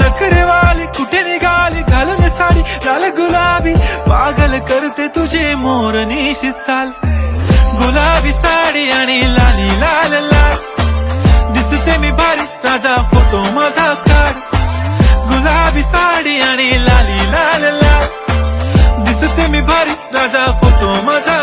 नखरेवाली कुठे निघाली घालून साडी लाल गुलाबी पागल करते तुझे मोरनीशी चाल गुलाबी साडी आणि लाली लाल लाल दिसते मी भारी राजा फोटो माझा काढ गुलाबी साडी आणि लाली लाल लाल दिसते मी भारी राजा फोटो माझा